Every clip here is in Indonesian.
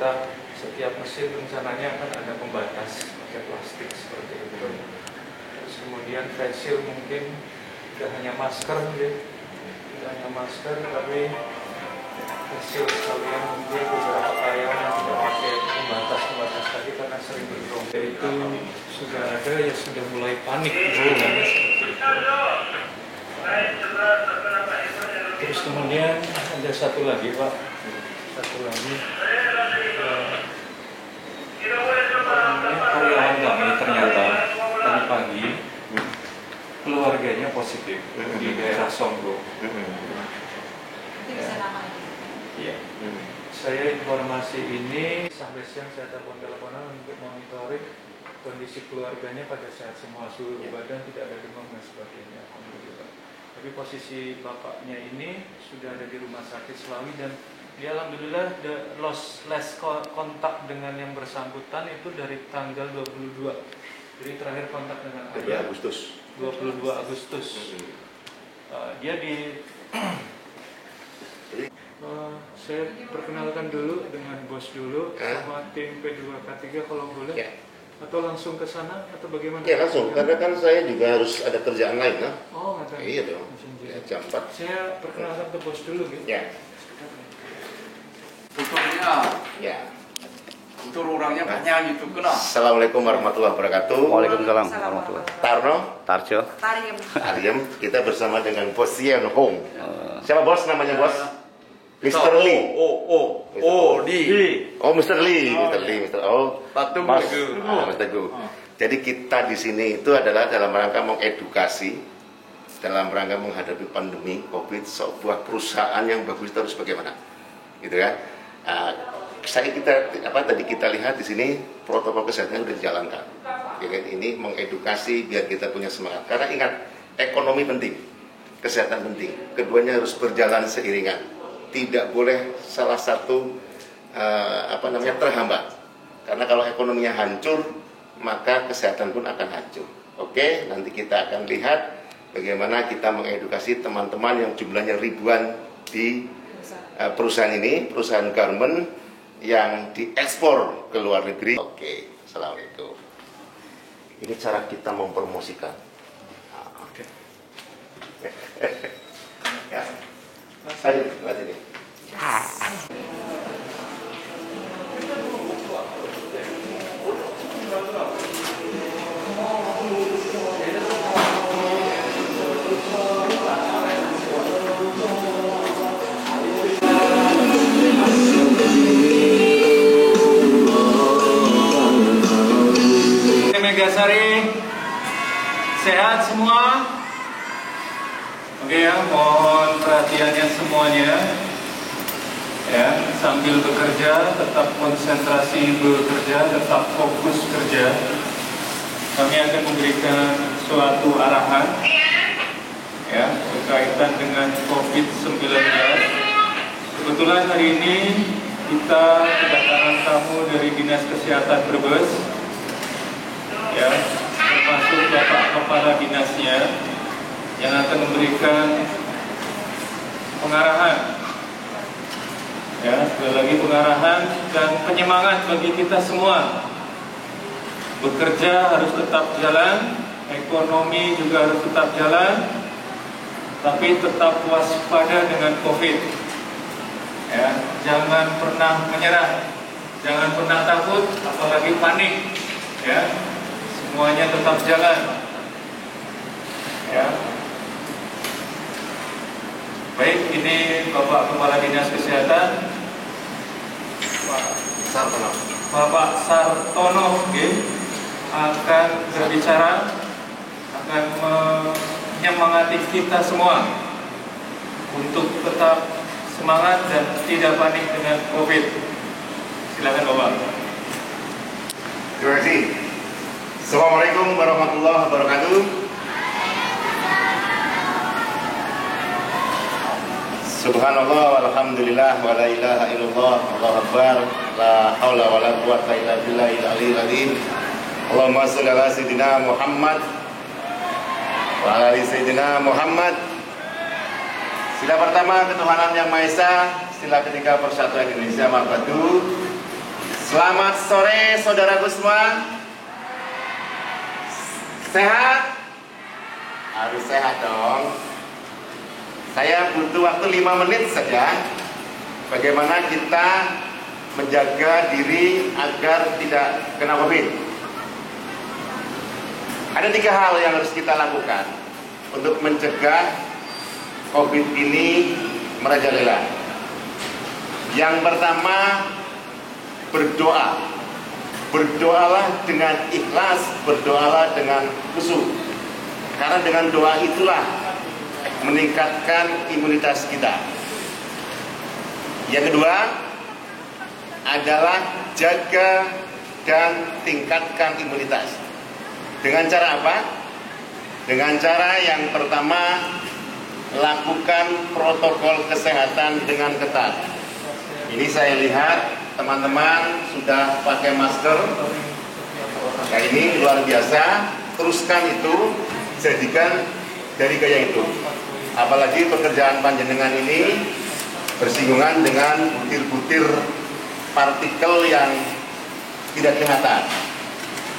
ternyata setiap mesin rencananya akan ada pembatas pakai plastik seperti itu. Terus kemudian face shield mungkin tidak hanya masker, ya. Tidak hanya masker, tapi face shield sekalian mungkin beberapa karyawan yang tidak pakai pembatas tadi karena sering bergerombol. Itu sudah ada ya, sudah mulai panik seperti itu. Terus kemudian ada satu lagi Pak, karyawan kami ternyata tadi pagi keluarganya positif di daerah Songgo. Iya. Saya informasi ini sampai siang saya telepon-teleponan untuk monitoring kondisi keluarganya pada sehat semua, suhu badan tidak ada demam dan sebagainya. Alhamdulillah. Tapi posisi bapaknya ini sudah ada di rumah sakit Selawi dan dia alhamdulillah less kontak dengan yang bersangkutan itu dari tanggal 22. Jadi terakhir kontak dengan ayah 22 Agustus. Dia di saya perkenalkan dulu dengan bos dulu sama tim P2K3 kalau boleh. Atau langsung ke sana atau bagaimana? Ya langsung, karena kan saya juga harus ada kerjaan lain, nah. Oh, nggak tahu. Iya dong. Ya, jam 4. Saya perkenalkan ke bos dulu, gitu. Ya. Untuk orangnya banyak gitu kena. Assalamualaikum warahmatullahi wabarakatuh. Waalaikumsalam warahmatullahi wabarakatuh. Tarno, Taryem. kita bersama dengan Bos Yen Hong. Siapa bos namanya bos? Mr. Lee. Mr. Lee. Mr. Gu. Jadi kita di sini itu adalah dalam rangka mengedukasi, dalam rangka menghadapi pandemi COVID, sebuah perusahaan yang bagus itu harus bagaimana, gitu kan? Tadi kita lihat di sini protokol kesehatan sudah dijalankan. Ya kan? Ini mengedukasi biar kita punya semangat. Karena ingat, ekonomi penting, kesehatan penting. Keduanya harus berjalan seiringan. Tidak boleh salah satu terhambat. Karena kalau ekonominya hancur, maka kesehatan pun akan hancur. Oke, nanti kita akan lihat bagaimana kita mengedukasi teman-teman yang jumlahnya ribuan di perusahaan ini, perusahaan garment yang diekspor ke luar negeri. Oke, assalamualaikum. Ini cara kita mempromosikan. Oke. Ya. Ayo, lihat ini. Megasari sehat semua. Oke ya, mohon perhatiannya semuanya. Ya, sambil bekerja tetap konsentrasi bekerja, tetap fokus kerja. Kami akan memberikan suatu arahan ya berkaitan dengan COVID-19. Kebetulan hari ini kita kedatangan tamu dari Dinas Kesehatan Brebes, ya, termasuk Bapak Kepala Dinasnya yang akan memberikan pengarahan. Ya, sekali lagi pengarahan dan penyemangat bagi kita semua. Bekerja harus tetap jalan, ekonomi juga harus tetap jalan, tapi tetap waspada dengan COVID. Ya, jangan pernah menyerah, jangan pernah takut, apalagi panik. Ya, semuanya tetap jalan. Ya. Baik, ini Bapak Kepala Dinas Kesehatan, Bapak Sartono, akan berbicara, akan menyemangati kita semua untuk tetap semangat dan tidak panik dengan COVID. Silakan Bapak. Terima kasih. Assalamualaikum warahmatullahi wabarakatuh. Subhanallah walhamdulillah wa la ilaha illallah Allahu akbar la haula wa la quwwata illa billahil aliyyil azim. Allahumma shalli ala sayyidina Muhammad wa ala ali sayyidina Muhammad. Sila pertama ketuhanan yang Maha Esa, sila ketiga Persatuan Indonesia Marbatu, Selamat sore saudaraku semua. Sehat? Harus sehat dong. Saya butuh waktu 5 menit saja. Bagaimana kita menjaga diri agar tidak kena COVID. Ada 3 hal yang harus kita lakukan untuk mencegah COVID ini merajalela. Yang pertama, berdoa. Berdoalah dengan ikhlas, berdoalah dengan khusyuk. Karena dengan doa itulah meningkatkan imunitas kita. Yang kedua adalah jaga dan tingkatkan imunitas. Dengan cara apa? Dengan cara yang pertama, lakukan protokol kesehatan dengan ketat. Ini saya lihat teman-teman sudah pakai masker. Nah, ini luar biasa. Teruskan itu, jadikan dari gaya itu. Apalagi pekerjaan panjenengan ini bersinggungan dengan butir-butir partikel yang tidak kelihatan.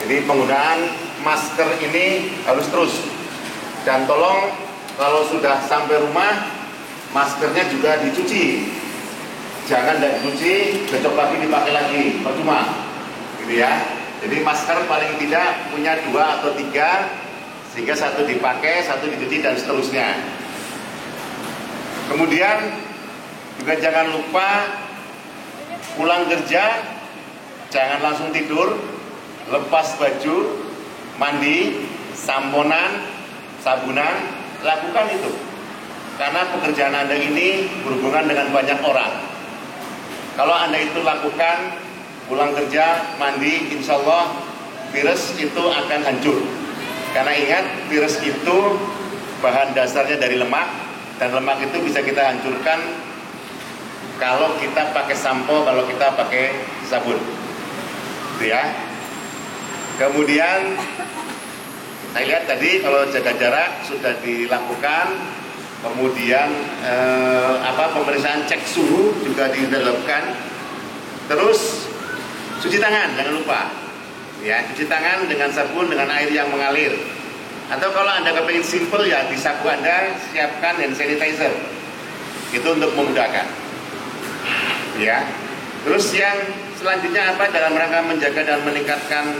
Jadi penggunaan masker ini harus terus. Dan tolong kalau sudah sampai rumah, maskernya juga dicuci. Jangan tidak dicuci, besok pagi dipakai lagi, percuma, gitu ya. Jadi masker paling tidak punya 2 atau 3, sehingga 1 dipakai, 1 dicuci dan seterusnya. Kemudian juga jangan lupa pulang kerja, jangan langsung tidur, lepas baju, mandi, samponan, sabunan, lakukan itu. Karena pekerjaan Anda ini berhubungan dengan banyak orang. Kalau Anda itu lakukan, pulang kerja, mandi, insya Allah virus itu akan hancur. Karena ingat, virus itu bahan dasarnya dari lemak, dan lemak itu bisa kita hancurkan kalau kita pakai sampo, kalau kita pakai sabun. Gitu ya. Kemudian saya lihat tadi kalau jaga jarak sudah dilakukan. Kemudian pemeriksaan cek suhu juga dilakukan. Terus cuci tangan, jangan lupa. Ya, cuci tangan dengan sabun, dengan air yang mengalir. Atau kalau Anda kepingin simple ya, di saku Anda siapkan hand sanitizer. Itu untuk memudahkan. Ya. Terus yang selanjutnya apa dalam rangka menjaga dan meningkatkan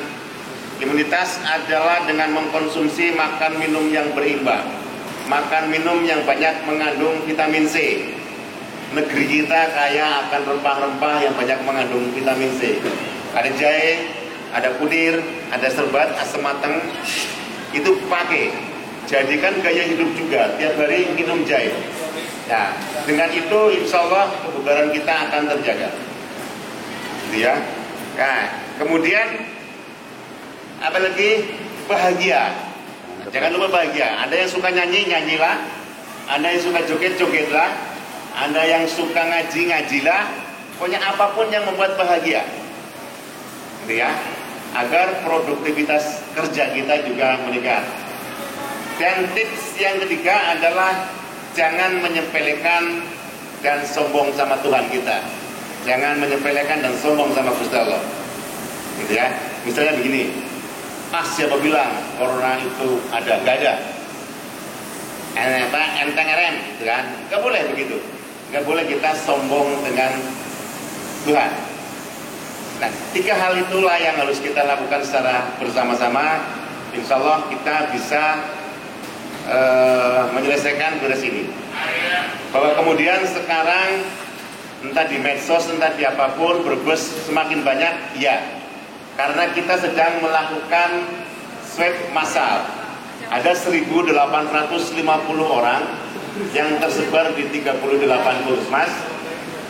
imunitas adalah dengan mengkonsumsi makan minum yang berimbang. Makan minum yang banyak mengandung vitamin C. Negeri kita kaya akan rempah-rempah yang banyak mengandung vitamin C. Ada jahe, ada kunir, ada serbat, asam mateng. Itu pakai. Jadikan gaya hidup juga. Tiap hari minum jahe. Nah, dengan itu insya Allah kebugaran kita akan terjaga. Gitu ya. Nah, kemudian apalagi bahagia. Jangan lupa bahagia. Anda yang suka nyanyi, nyanyilah. Anda yang suka joget, jogetlah. Anda yang suka ngaji, ngajilah. Pokoknya apapun yang membuat bahagia. Gitu ya. Agar produktivitas kerja kita juga meningkat. Dan tips yang ketiga adalah jangan menyepelekan dan sombong sama Tuhan kita. Jangan menyepelekan dan sombong sama Gusti Allah. Gitu ya. Misalnya begini. Siapa bilang corona itu ada? Nggak ada. Enteng rem, gitu kan? Nggak boleh begitu. Nggak boleh kita sombong dengan Tuhan. Nah, 3 hal itulah yang harus kita lakukan secara bersama-sama. Insya Allah kita bisa menyelesaikan virus ini. Bahwa kemudian sekarang entah di medsos, entah di apapun berbus semakin banyak, ya. Karena kita sedang melakukan swab massal. Ada 1.850 orang yang tersebar di 38 puskesmas,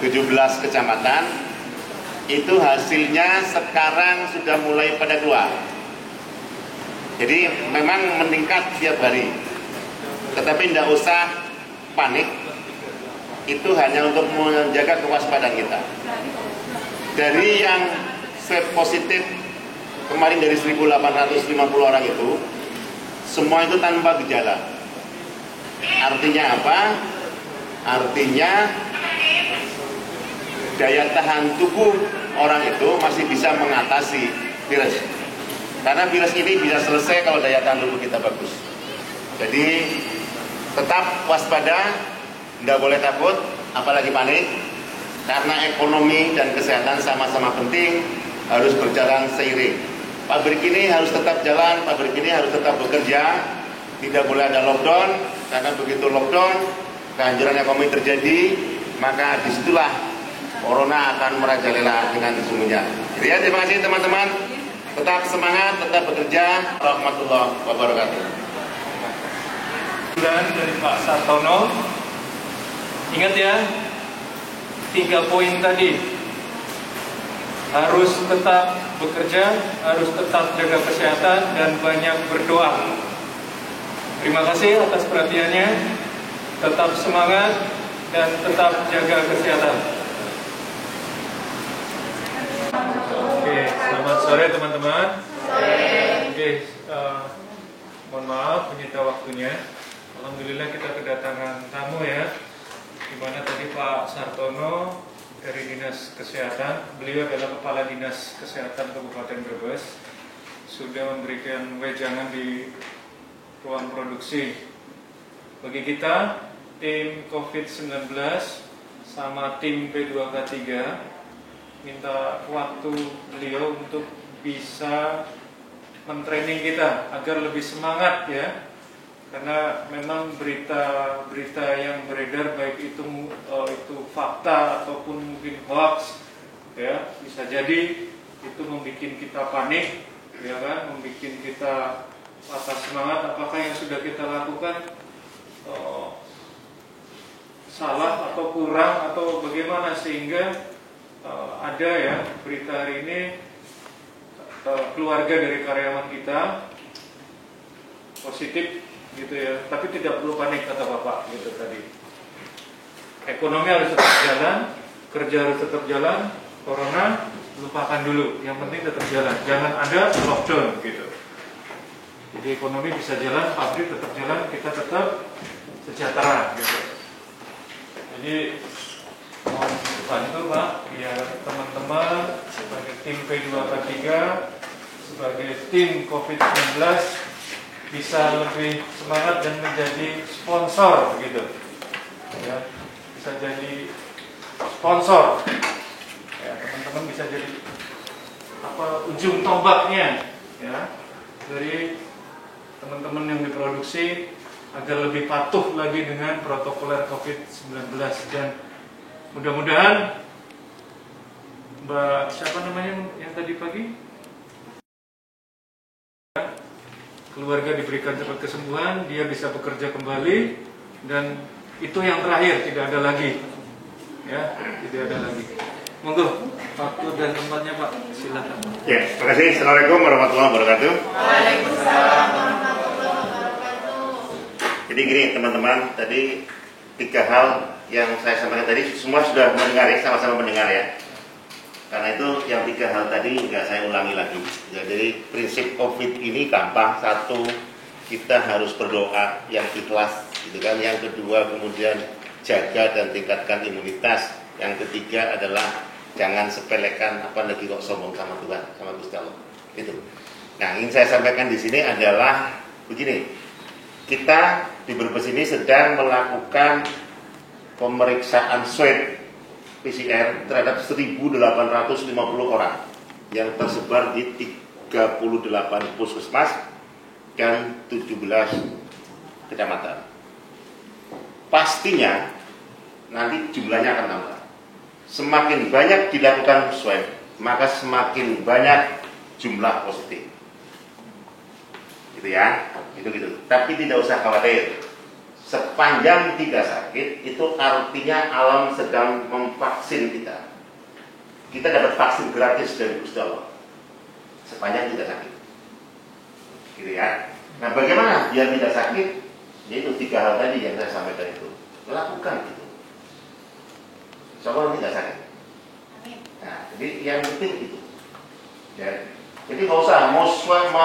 17 kecamatan. Itu hasilnya sekarang sudah mulai pada keluar. Jadi memang meningkat tiap hari. Tetapi tidak usah panik. Itu hanya untuk menjaga kewaspadaan kita. Dari yang swab positif kemarin dari 1.850 orang itu, semua itu tanpa gejala. Artinya apa? Artinya daya tahan tubuh orang itu masih bisa mengatasi virus. Karena virus ini bisa selesai kalau daya tahan tubuh kita bagus. Jadi tetap waspada, tidak boleh takut, apalagi panik. Karena ekonomi dan kesehatan sama-sama penting, harus berjalan seiring. Pabrik ini harus tetap jalan, pabrik ini harus tetap bekerja, tidak boleh ada lockdown, karena begitu lockdown, kehancuran ekonomi terjadi, maka disitulah corona akan merajalela dengan sesungguhnya. Jadi ya, terima kasih teman-teman, tetap semangat, tetap bekerja. Warahmatullahi wabarakatuh. Dan dari Pak Sartono, ingat ya, 3 poin tadi. Harus tetap bekerja, harus tetap jaga kesehatan, dan banyak berdoa. Terima kasih atas perhatiannya. Tetap semangat dan tetap jaga kesehatan. Oke, selamat sore teman-teman. Oke, mohon maaf menyita waktunya. Alhamdulillah kita kedatangan tamu ya. Dimana tadi Pak Sartono dari Dinas Kesehatan, beliau adalah Kepala Dinas Kesehatan Kabupaten Brebes, sudah memberikan wejangan di ruang produksi. Bagi kita, tim COVID-19 sama tim P2K3 minta waktu beliau untuk bisa mentraining kita agar lebih semangat ya. Karena memang berita yang beredar baik itu fakta ataupun mungkin hoax ya, bisa jadi itu membuat kita panik ya kan, membuat kita patah semangat. Apakah yang sudah kita lakukan salah atau kurang atau bagaimana, sehingga ada ya berita hari ini keluarga dari karyawan kita positif gitu ya, tapi tidak perlu panik kata Bapak gitu tadi. Ekonomi harus tetap jalan, kerja harus tetap jalan, corona lupakan dulu, yang penting tetap jalan, jangan ada lockdown gitu. Jadi ekonomi bisa jalan, pabrik tetap jalan, kita tetap sejahtera gitu. Jadi mohon bantu Pak, biar teman-teman sebagai tim P2K3, sebagai tim COVID-19 bisa lebih semangat dan menjadi sponsor begitu ya, bisa jadi sponsor ya, teman-teman bisa jadi ujung tombaknya ya dari teman-teman yang diproduksi agar lebih patuh lagi dengan protokoler COVID-19. Dan mudah-mudahan Mbak siapa namanya yang tadi pagi, keluarga diberikan cepat kesembuhan, dia bisa bekerja kembali, dan itu yang terakhir, tidak ada lagi ya, tidak ada lagi. Monggo waktu dan tempatnya Pak, silakan. Ya, terima kasih. Assalamualaikum warahmatullahi wabarakatuh. Waalaikumsalam warahmatullahi wabarakatuh. Jadi gini teman-teman, tadi 3 hal yang saya sampaikan tadi semua sudah mendengar ya, sama-sama mendengar ya. Karena itu yang 3 hal tadi nggak saya ulangi lagi. Ya, jadi prinsip COVID ini gampang. 1, kita harus berdoa yang ikhlas, gitu kan. Yang kedua, kemudian jaga dan tingkatkan imunitas. Yang ketiga adalah jangan sepelekan, apalagi kok sombong sama Tuhan, sama Gusti Allah. Itu. Nah, yang saya sampaikan di sini adalah begini. Kita di Brebes ini sedang melakukan pemeriksaan swab PCR terhadap 1.850 orang yang tersebar di 38 puskesmas dan 17 kecamatan. Pastinya nanti jumlahnya akan tambah. Semakin banyak dilakukan swab, maka semakin banyak jumlah positif. Gitu ya, itu gitu. Tapi tidak usah khawatir. Sepanjang tidak sakit, itu artinya alam sedang memvaksin kita. Kita dapat vaksin gratis dari Gusti Allah. Sepanjang tidak sakit. Gitu ya. Nah, bagaimana biar tidak sakit? Yaitu 3 hal tadi yang saya sampaikan itu. Lakukan itu. Insya Allah tidak sakit. Nah, jadi yang penting itu. Ya. Jadi nggak usah mau swab,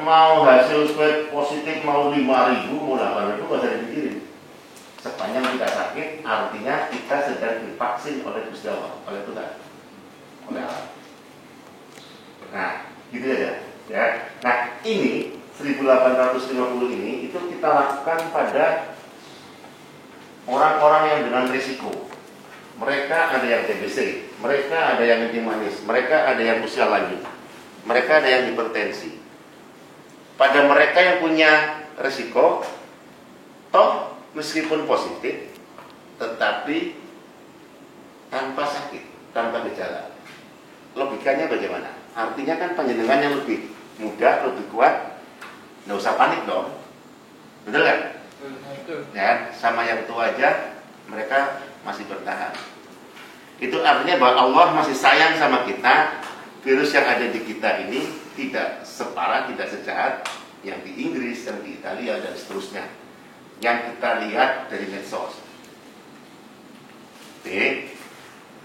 mau hasil swab positif mau 5.000, mau 8.000, nggak usah dipikirin. Sepanjang tidak sakit, artinya kita sedang divaksin oleh Gusti Allah, oleh Tuhan, oleh Allah. Nah, gitu aja. Ya. Nah, ini 1850 ini itu kita lakukan pada orang-orang yang dengan risiko. Mereka ada yang TBC, mereka ada yang kencing manis, mereka ada yang usia lanjut, mereka ada yang hipertensi. Pada mereka yang punya risiko, toh meskipun positif, tetapi tanpa sakit, tanpa gejala. Logikanya bagaimana? Artinya kan panjenengan yang lebih muda, lebih kuat, nggak usah panik dong. Betul kan? Ya, sama yang tua aja mereka masih bertahan. Itu artinya bahwa Allah masih sayang sama kita. Virus yang ada di kita ini tidak separah, tidak sejahat yang di Inggris, yang di Italia dan seterusnya yang kita lihat dari medsos. Oke.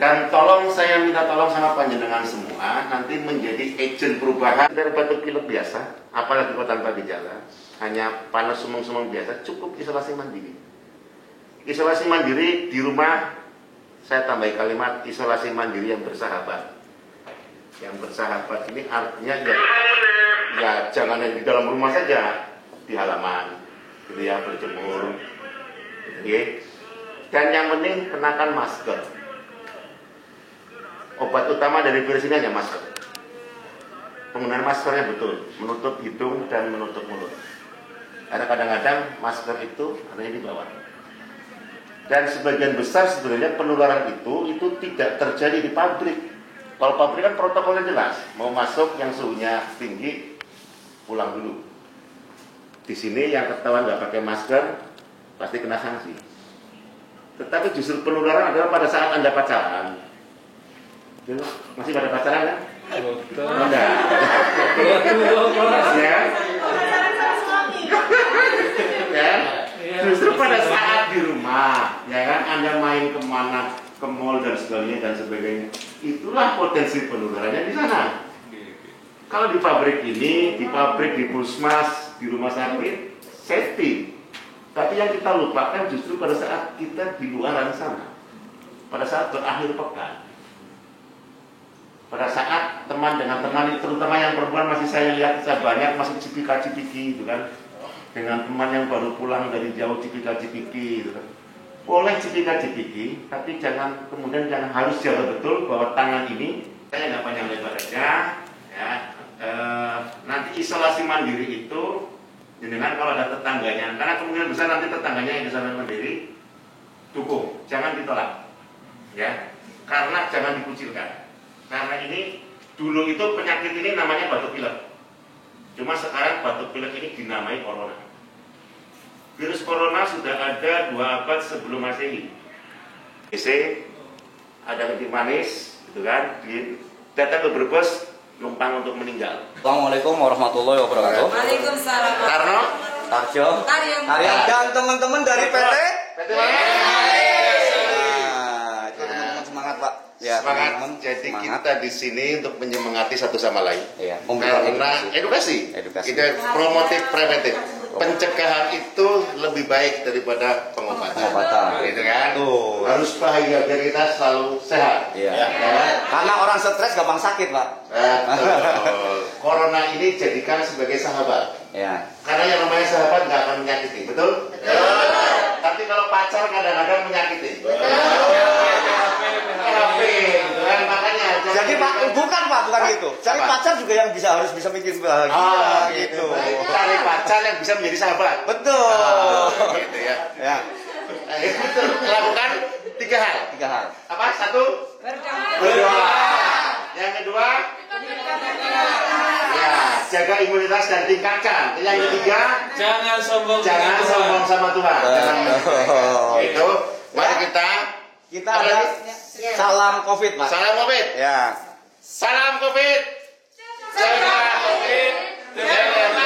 Dan saya minta tolong sama panjenengan semua nanti menjadi agen perubahan dari batuk pilek biasa, apalagi kalau tanpa gejala, hanya panas sumeng-sumeng biasa, cukup isolasi mandiri. Isolasi mandiri di rumah, saya tambah kalimat isolasi mandiri yang bersahabat. Yang bersahabat ini artinya ya jangan yang di dalam rumah saja, di halaman, gitu ya, berjemur, gitu. Dan yang penting kenakan masker. Obat utama dari virus ini hanya masker. Penggunaan maskernya betul, menutup hidung dan menutup mulut. Karena kadang-kadang masker itu adanya di bawah. Dan sebagian besar sebenarnya penularan itu tidak terjadi di pabrik. Kalau pabrik kan protokolnya jelas, mau masuk yang suhunya tinggi, pulang dulu. Di sini yang ketahuan nggak pakai masker pasti kena sanksi. Tetapi justru penularan adalah pada saat Anda pacaran. Masih pada pacaran kan? Enggak. Ya. Ya. Justru pada saat di rumah, ya kan, Anda main kemana, ke mall dan sebagainya, itulah potensi penularannya di sana. Kalau di pabrik ini, di puskesmas, di rumah sakit, safety. Tapi yang kita lupakan justru pada saat kita di luaran sana, pada saat berakhir pekan, pada saat teman dengan teman, terutama yang perempuan masih saya lihat banyak masih cipika-cipiki, gitu kan, dengan teman yang baru pulang dari jauh cipika-cipiki, gitu kan. Boleh cipika-cipiki, tapi kemudian jangan harus jaga betul bahwa tangan ini, saya nggak panjang lebar aja, ya. Nanti isolasi mandiri itu, dengan kalau ada tetangganya, karena kemungkinan besar nanti tetangganya yang isolasi mandiri, dukung, jangan ditolak, ya, karena jangan dikucilkan. Karena ini dulu itu penyakit ini namanya batuk pilek. Cuma sekarang batuk pilek ini dinamai corona. Virus corona sudah ada 2 abad sebelum Masehi. Ada kencing manis, gitu kan? Datang ke Brebes, numpang untuk meninggal. Assalamualaikum warahmatullahi wabarakatuh. Waalaikumsalam. Tarno, Tarjo, Taryo. dan teman-teman dari PT. PT mana? Itu teman-teman semangat Pak. Ya, Semangat. teman-teman, Jadi semangat. kita di sini untuk menyemangati satu sama lain. Iya, Karena edukasi. Edukasi. Kita promotif preventif. Pencegahan itu lebih baik daripada pengobatan. Gitu kan? Tuh. Harus bahagia biar kita selalu sehat. Iya. Ya kan? Karena orang stres gampang sakit Pak. Betul. Corona ini jadikan sebagai sahabat. Ya. Karena yang namanya sahabat nggak akan menyakiti, betul? Betul. Tapi kalau pacar kadang-kadang menyakiti. gitu kan, makanya Jadi Pak, bukan gitu. Cari Apa? pacar juga yang harus bisa bikin bahagia. gitu. Cari pacar yang bisa menjadi sahabat. Betul. Gitu ya. Ya, Itu lakukan 3 hal. 3 hal. Apa? 1, berdoa. Yang kedua, ya, jaga imunitas dan tingkatkan. Yang ketiga, Jangan sombong sama Tuhan. Jangan itu. Mari kita ada salam Covid, Pak. salam Covid. Ya. Salam Covid. Jaga Covid. Jaga